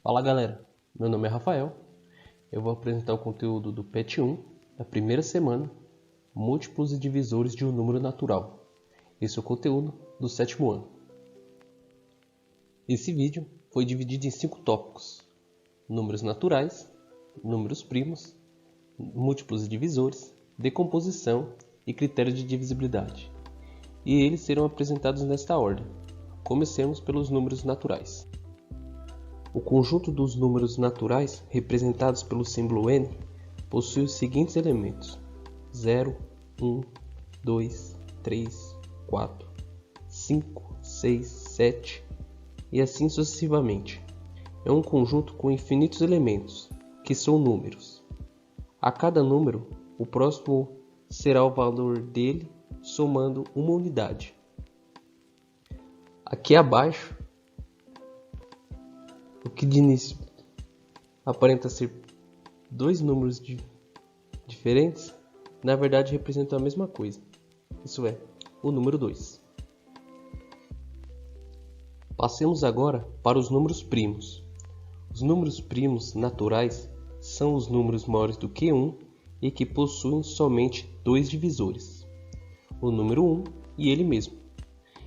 Fala galera, meu nome é Rafael, eu vou apresentar o conteúdo do PET 1 da primeira semana, múltiplos e divisores de um número natural. Esse é o conteúdo do sétimo ano. Esse vídeo foi dividido em 5 tópicos: números naturais, números primos, múltiplos e divisores, decomposição e critério de divisibilidade. E eles serão apresentados nesta ordem. Comecemos pelos números naturais. O conjunto dos números naturais, representados pelo símbolo n, possui os seguintes elementos: 0, 1, 2, 3, 4, 5, 6, 7 e assim sucessivamente. É um conjunto com infinitos elementos, que são números. A cada número, o próximo será o valor dele, somando uma unidade. Aqui abaixo, o que de início aparenta ser dois números diferentes, na verdade representam a mesma coisa. Isso é, o número 2. Passemos agora para os números primos. Os números primos naturais são os números maiores do que 1 e que possuem somente dois divisores, o número 1 e ele mesmo.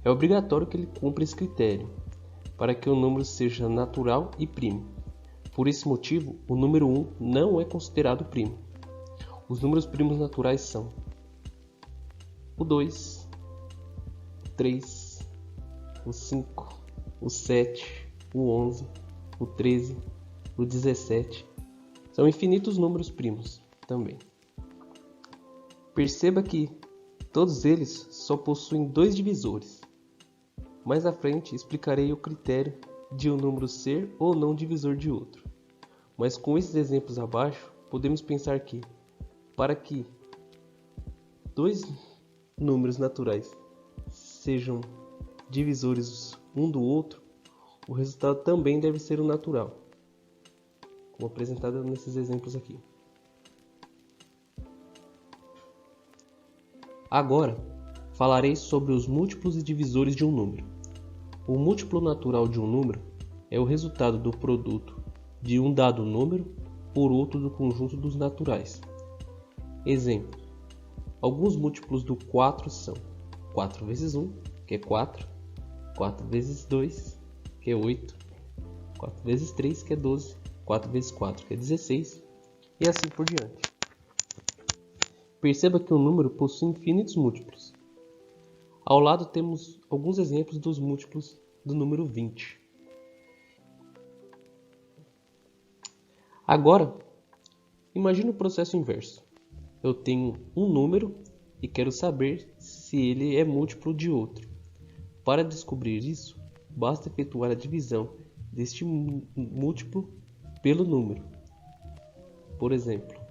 É obrigatório que ele cumpra esse critério, para que o número seja natural e primo. Por esse motivo, o número 1 não é considerado primo. Os números primos naturais são o 2, o 3, o 5, o 7, o 11, o 13, o 17. São infinitos números primos também. Perceba que todos eles só possuem dois divisores. Mais à frente explicarei o critério de um número ser ou não divisor de outro. Mas com esses exemplos abaixo, podemos pensar que, para que dois números naturais sejam divisores um do outro, o resultado também deve ser o natural, como apresentado nesses exemplos aqui. Agora, falarei sobre os múltiplos e divisores de um número. O múltiplo natural de um número é o resultado do produto de um dado número por outro do conjunto dos naturais. Exemplo: alguns múltiplos do 4 são 4 vezes 1, que é 4, 4 vezes 2, que é 8, 4 vezes 3, que é 12, 4 vezes 4, que é 16, e assim por diante. Perceba que um número possui infinitos múltiplos. Ao lado temos alguns exemplos dos múltiplos do número 20. Agora, imagine o processo inverso. Eu tenho um número e quero saber se ele é múltiplo de outro. Para descobrir isso, basta efetuar a divisão deste múltiplo pelo número. Por exemplo,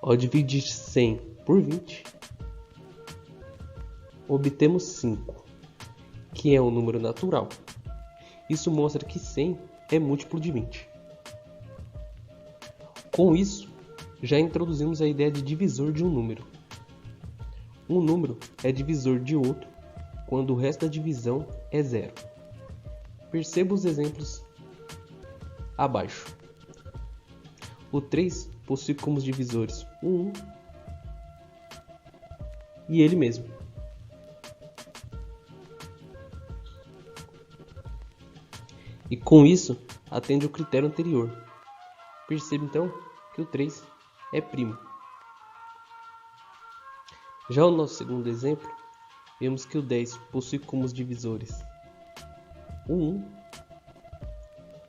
ao dividir 100 por 20, obtemos 5, que é um número natural. Isso mostra que 100 é múltiplo de 20. Com isso, já introduzimos a ideia de divisor de um número. Um número é divisor de outro quando o resto da divisão é zero. Perceba os exemplos abaixo. O 3 possui como divisores o 1 e ele mesmo. E com isso, atende o critério anterior. Perceba então que o 3 é primo. Já o nosso segundo exemplo, vemos que o 10 possui como divisores o 1,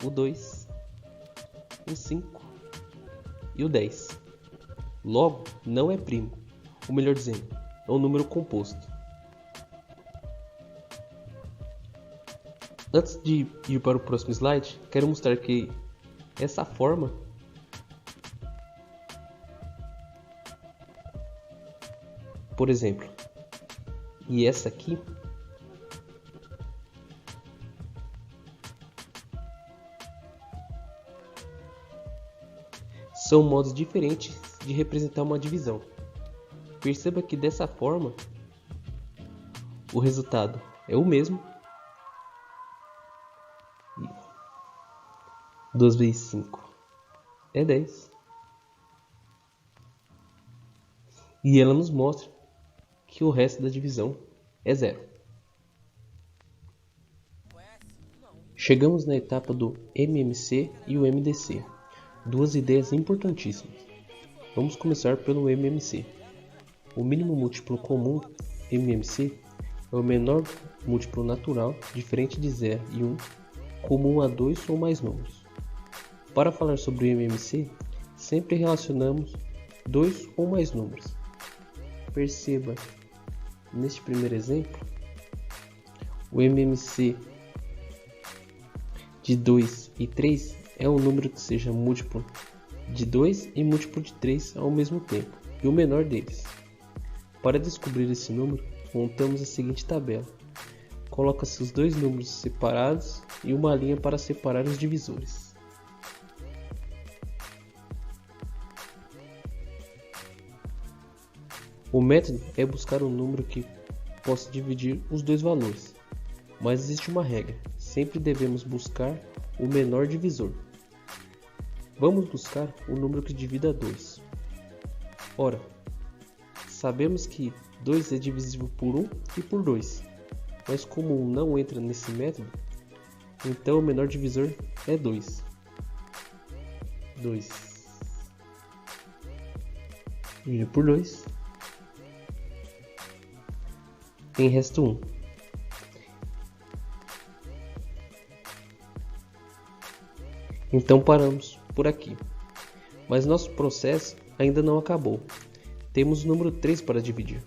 o 2, o 5 e o 10. Logo, não é primo, ou melhor dizendo, é um número composto. Antes de ir para o próximo slide, quero mostrar que essa forma por exemplo, e essa aqui são modos diferentes de representar uma divisão. Perceba que dessa forma o resultado é o mesmo. 2 vezes 5 é 10. E ela nos mostra que o resto da divisão é 0. Chegamos na etapa do MMC e o MDC, duas ideias importantíssimas. Vamos começar pelo MMC. O mínimo múltiplo comum, MMC, é o menor múltiplo natural, diferente de 0 e 1, comum a 2 ou mais números. Para falar sobre o MMC, sempre relacionamos 2 ou mais números. Perceba, neste primeiro exemplo, o MMC de 2 e 3 é um número que seja múltiplo de 2 e múltiplo de 3 ao mesmo tempo, e o menor deles. Para descobrir esse número, montamos a seguinte tabela. Coloca-se os dois números separados e uma linha para separar os divisores. O método é buscar um número que possa dividir os dois valores, mas existe uma regra: sempre devemos buscar o menor divisor. Vamos buscar o número que divida 2. Ora, sabemos que 2 é divisível por 1 e por 2, mas como 1 não entra nesse método, então o menor divisor é 2. 2 dividido por 2 tem resto 1. Então paramos por aqui. Mas nosso processo ainda não acabou. Temos o número 3 para dividir.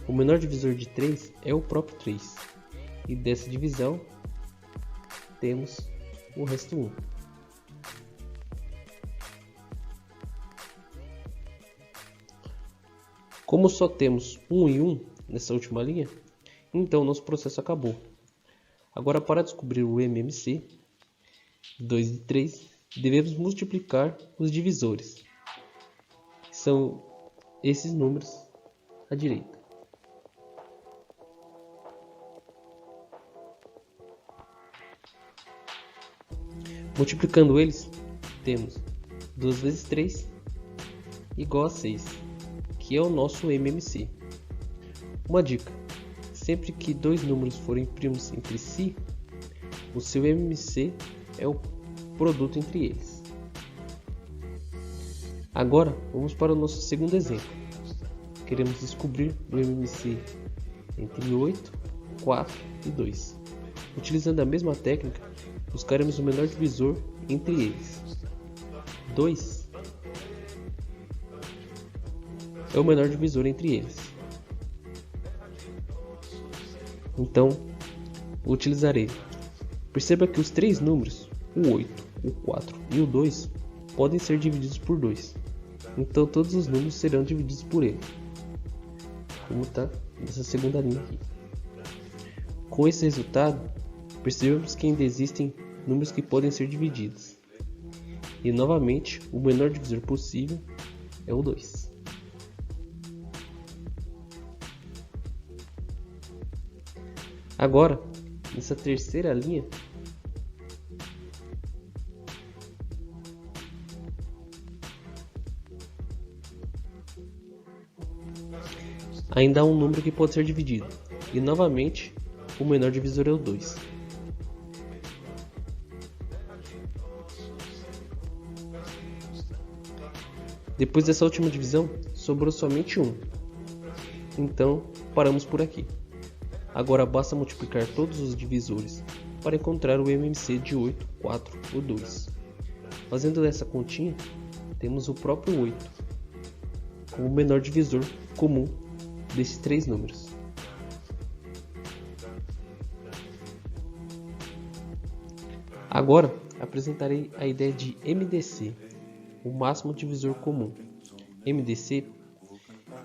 O menor divisor de 3 é o próprio 3. E dessa divisão temos o resto 1. Como só temos 1 e 1 nessa última linha, então nosso processo acabou. Agora, para descobrir o MMC, 2 e 3, devemos multiplicar os divisores. São esses números à direita. Multiplicando eles, temos 2 vezes 3 igual a 6, que é o nosso MMC. Uma dica: sempre que dois números forem primos entre si, o seu MMC é o produto entre eles. Agora vamos para o nosso segundo exemplo. Queremos descobrir o MMC entre 8, 4 e 2. Utilizando a mesma técnica, buscaremos o menor divisor entre eles. 2 é o menor divisor entre eles. Então, utilizarei. Perceba que os três números, o 8, o 4 e o 2, podem ser divididos por 2. Então todos os números serão divididos por ele, como está nessa segunda linha aqui. Com esse resultado, percebemos que ainda existem números que podem ser divididos. E novamente, o menor divisor possível é o 2. Agora, nessa terceira linha, ainda há um número que pode ser dividido, e novamente o menor divisor é o 2. Depois dessa última divisão, sobrou somente 1. Então, paramos por aqui. Agora basta multiplicar todos os divisores para encontrar o MMC de 8, 4 ou 2. Fazendo essa continha, temos o próprio 8, como o menor divisor comum desses três números. Agora apresentarei a ideia de MDC, o máximo divisor comum. MDC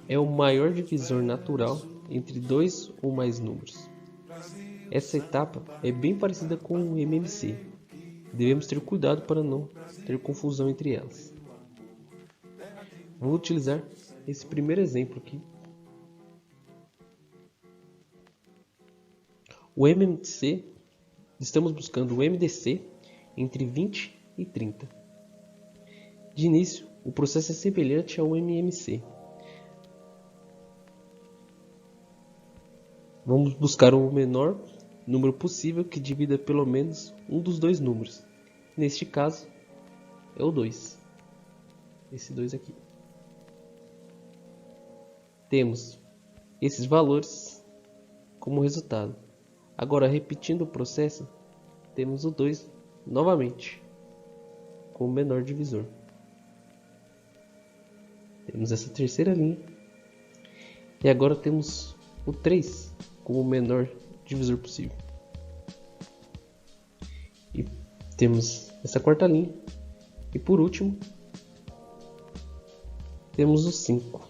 é o maior divisor natural entre dois ou mais números. Essa etapa é bem parecida com o MMC. Devemos ter cuidado para não ter confusão entre elas. Vou utilizar esse primeiro exemplo aqui. O MMC, estamos buscando o MDC entre 20 e 30. De início, o processo é semelhante ao MMC. Vamos buscar o menor número possível que divida pelo menos um dos dois números. Neste caso, é o 2. Esse 2 aqui. Temos esses valores como resultado. Agora, repetindo o processo, temos o 2 novamente, como menor divisor. Temos essa terceira linha. E agora temos o 3 como o menor divisor possível. E temos essa quarta linha. E por último, temos o 5.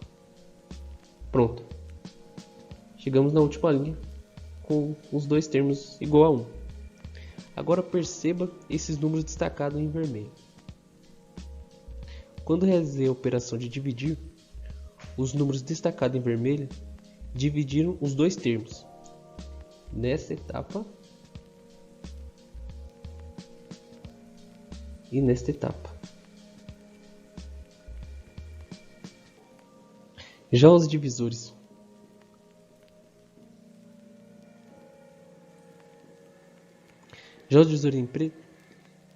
Pronto. Chegamos na última linha com os dois termos igual a 1. Agora perceba esses números destacados em vermelho. Quando realizei a operação de dividir, os números destacados em vermelho dividiram os dois termos. Nessa etapa e nesta etapa. Já os divisores em preto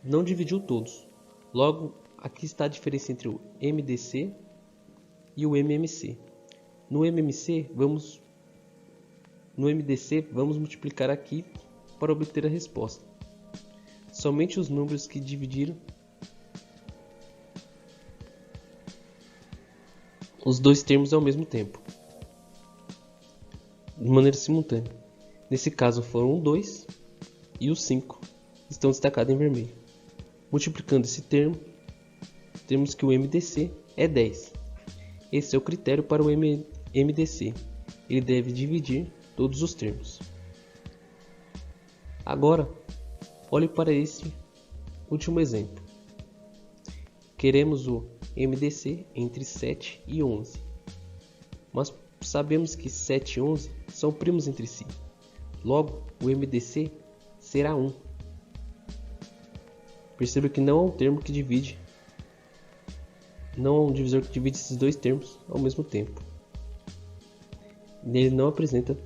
não dividiu todos. Logo, aqui está a diferença entre o MDC e o MMC. No MDC, vamos multiplicar aqui para obter a resposta. Somente os números que dividiram os dois termos ao mesmo tempo, de maneira simultânea. Nesse caso foram o 2 e o 5, estão destacados em vermelho. Multiplicando esse termo, temos que o MDC é 10. Esse é o critério para o MDC. Ele deve dividir todos os termos. Agora, olhe para esse último exemplo. Queremos o MDC entre 7 e 11. Mas sabemos que 7 e 11 são primos entre si. Logo, o MDC será 1. Perceba que não há um termo que divide, não há um divisor que divide esses dois termos ao mesmo tempo. Ele não apresenta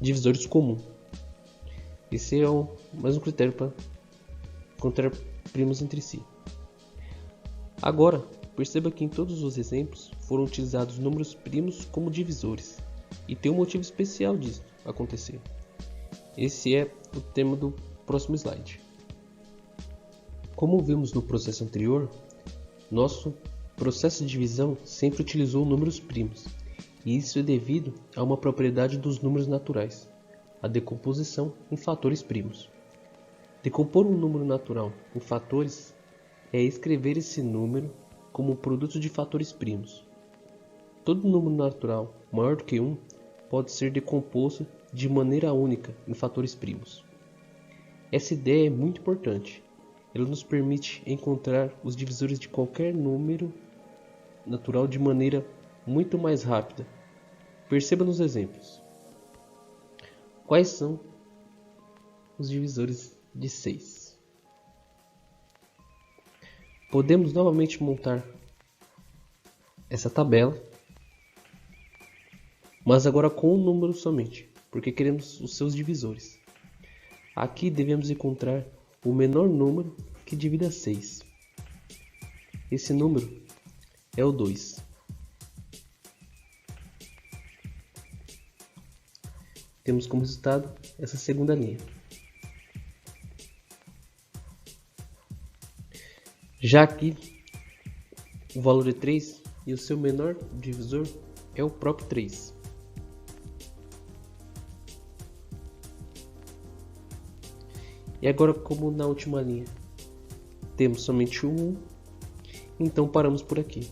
divisores comuns. Esse é mais um critério para encontrar primos entre si. Agora, perceba que em todos os exemplos foram utilizados números primos como divisores. E tem um motivo especial disso acontecer. Esse é o tema do próximo slide. Como vimos no processo anterior, nosso processo de divisão sempre utilizou números primos. E isso é devido a uma propriedade dos números naturais, a decomposição em fatores primos. Decompor um número natural em fatores é escrever esse número como um produto de fatores primos. Todo número natural maior do que 1 pode ser decomposto de maneira única em fatores primos. Essa ideia é muito importante. Ela nos permite encontrar os divisores de qualquer número natural de maneira muito mais rápida. Perceba nos exemplos. Quais são os divisores de 6? Podemos novamente montar essa tabela, mas agora com um número somente, porque queremos os seus divisores. Aqui devemos encontrar o menor número que divida 6. Esse número é o 2. Temos como resultado essa segunda linha. Já aqui, o valor é 3 e o seu menor divisor é o próprio 3. E agora, como na última linha temos somente o 1, então paramos por aqui.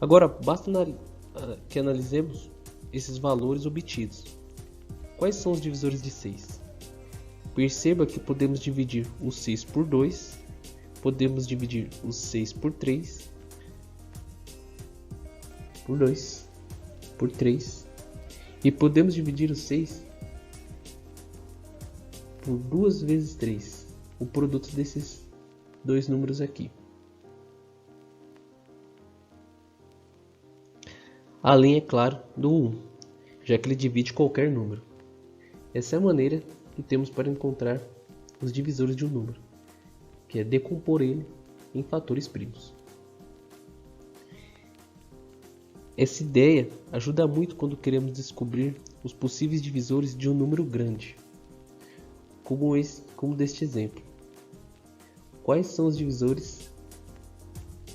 Agora, basta que analisemos esses valores obtidos. Quais são os divisores de 6? Perceba que podemos dividir o 6 por 2, podemos dividir o 6 por 3, por 2, por 3. E podemos dividir o 6 por 2 vezes 3, o produto desses dois números aqui. Além, é claro, do 1, já que ele divide qualquer número. Essa é a maneira que temos para encontrar os divisores de um número, que é decompor ele em fatores primos. Essa ideia ajuda muito quando queremos descobrir os possíveis divisores de um número grande, como deste exemplo. Quais são os divisores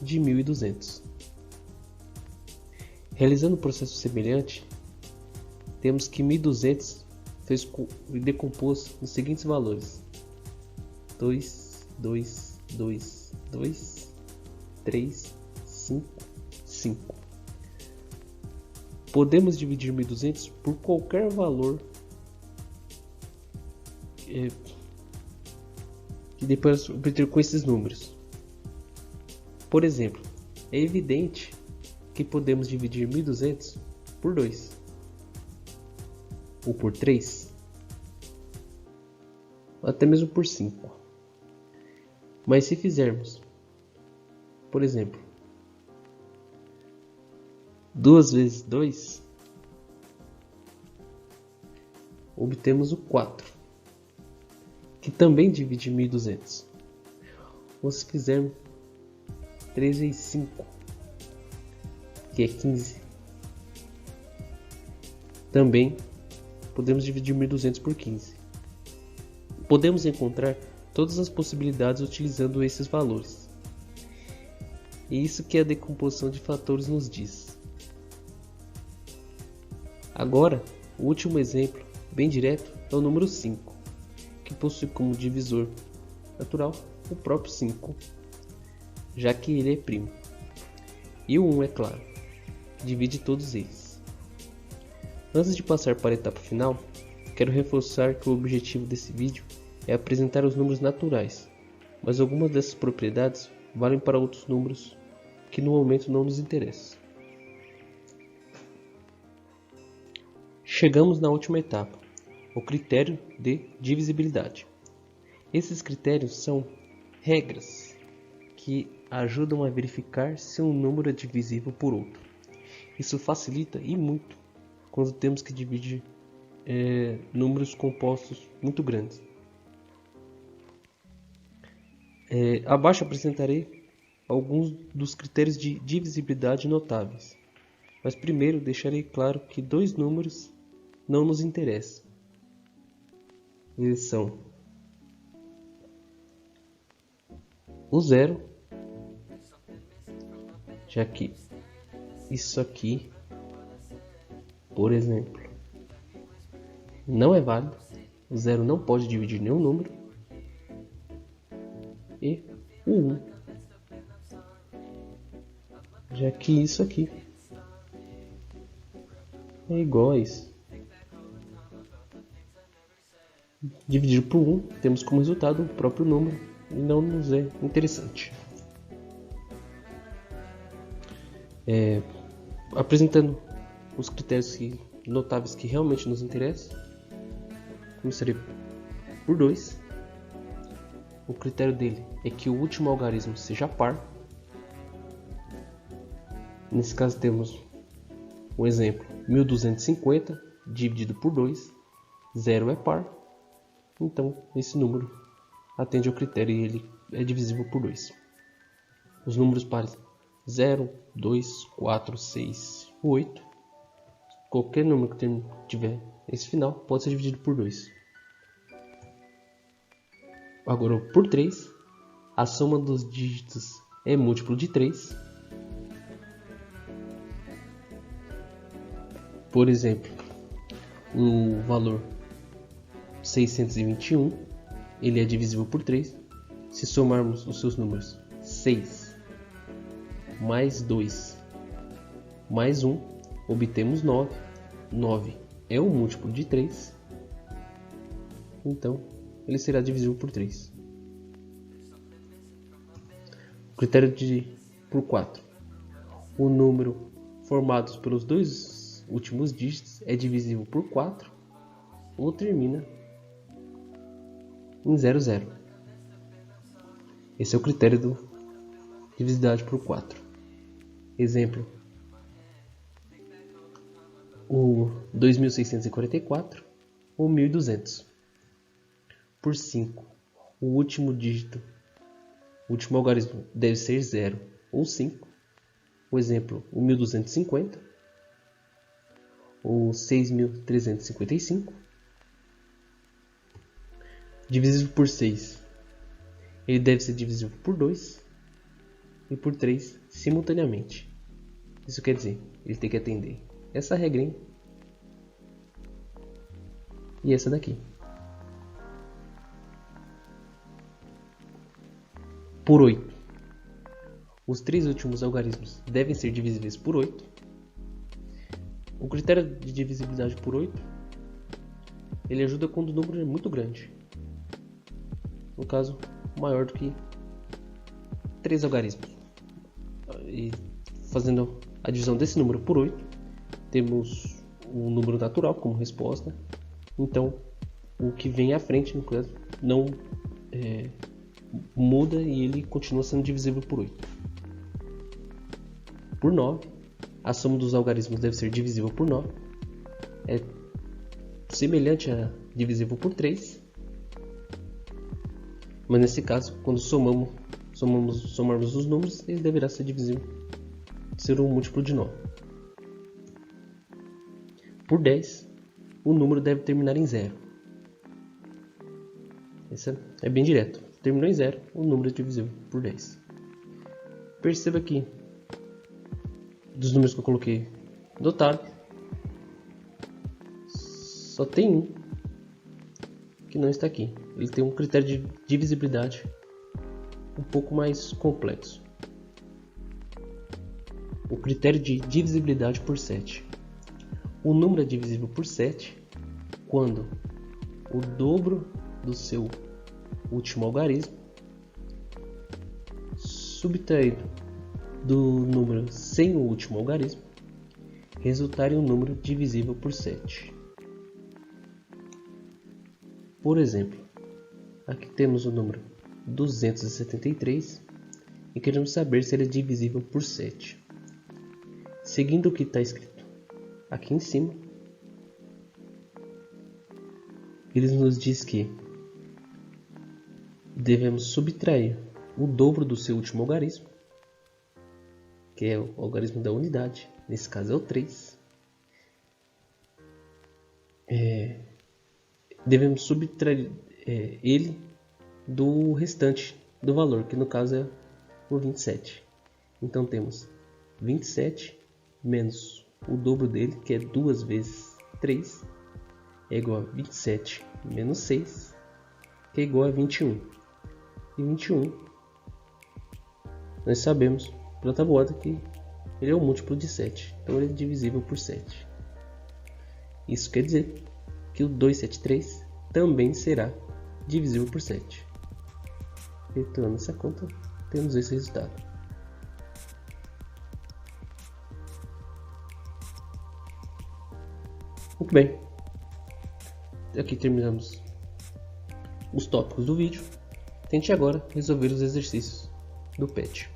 de 1200? Realizando um processo semelhante, temos que 1200 decompôs nos seguintes valores: 2, 2, 2, 2, 3, 5, 5. Podemos dividir 1200 por qualquer valor que depois obter com esses números. Por exemplo, é evidente que podemos dividir 1200 por 2 ou por 3, ou até mesmo por 5. Mas se fizermos, por exemplo, 2 vezes 2, obtemos o 4, que também divide 1200. Ou se fizermos 3 vezes 5, que é 15, também podemos dividir 1200 por 15. Podemos encontrar todas as possibilidades utilizando esses valores. E isso que a decomposição de fatores nos diz. Agora, o último exemplo, bem direto, é o número 5, que possui como divisor natural o próprio 5, já que ele é primo. E o 1, é claro, divide todos eles. Antes de passar para a etapa final, quero reforçar que o objetivo desse vídeo é apresentar os números naturais, mas algumas dessas propriedades valem para outros números que no momento não nos interessam. Chegamos na última etapa, o critério de divisibilidade. Esses critérios são regras que ajudam a verificar se um número é divisível por outro. Isso facilita e muito quando temos que dividir números compostos muito grandes. Abaixo apresentarei alguns dos critérios de divisibilidade notáveis, mas primeiro deixarei claro que dois números não nos interessam. Eles são o 0, já que isso aqui, por exemplo, não é válido. O 0 não pode dividir nenhum número. E o 1, já que isso aqui é igual a isso. Dividir por 1, temos como resultado o próprio número e não nos é interessante. Apresentando os critérios notáveis que realmente nos interessam, começarei por 2. O critério dele é que o último algarismo seja par. Nesse caso temos o exemplo 1250 dividido por 2, 0 é par, então esse número atende ao critério e ele é divisível por 2. Os números pares 0, 2, 4, 6, 8, qualquer número que tiver esse final pode ser dividido por 2. Agora por 3, a soma dos dígitos é múltiplo de 3. Por exemplo, o valor 621, ele é divisível por 3. Se somarmos os seus números 6 mais 2 mais 1, obtemos 9. 9 é um múltiplo de 3. Então, ele será divisível por 3. O critério por 4. O número formados pelos dois últimos dígitos é divisível por 4 ou termina em 00. Esse é o critério de divisibilidade por 4. Exemplo: o 2644 ou 1200. Por 5, o último dígito, o último algarismo deve ser 0 ou 5. O exemplo: o 1250 ou 6355. Divisível por 6, ele deve ser divisível por 2 e por 3 simultaneamente. Isso quer dizer, ele tem que atender essa regrinha e essa daqui. Por 8, os 3 últimos algarismos devem ser divisíveis por 8. O critério de divisibilidade por 8, ele ajuda quando o número é muito grande. No caso, maior do que 3 algarismos. E fazendo a divisão desse número por 8, temos o número natural como resposta. Então, o que vem à frente, no caso, não muda e ele continua sendo divisível por 8. Por 9, a soma dos algarismos deve ser divisível por 9. É semelhante a divisível por 3. Mas nesse caso, quando somarmos os números, ele deverá ser divisível, ser um múltiplo de 9. Por 10, o número deve terminar em 0. Esse é bem direto. Terminou em 0, o número é divisível por 10. Perceba que dos números que eu coloquei dotado, só tem um que não está aqui. Ele tem um critério de divisibilidade um pouco mais complexo. O critério de divisibilidade por 7. O número é divisível por 7 quando o dobro do seu último algarismo subtraído do número sem o último algarismo resultar em um número divisível por 7. Por exemplo, aqui temos o número 273 e queremos saber se ele é divisível por 7. Seguindo o que está escrito aqui em cima, ele nos diz que devemos subtrair o dobro do seu último algarismo, que é o algarismo da unidade, nesse caso é o 3. Devemos subtrair ele do restante do valor, que no caso é o 27. Então temos 27 menos o dobro dele, que é 2 vezes 3, é igual a 27 menos 6, que é igual a 21. E 21, nós sabemos pela tabuada que ele é um múltiplo de 7, então ele é divisível por 7. Isso quer dizer que o 273 também será divisível por 7. Efetuando essa conta, temos esse resultado. Muito bem. Aqui terminamos os tópicos do vídeo. Tente agora resolver os exercícios do PET.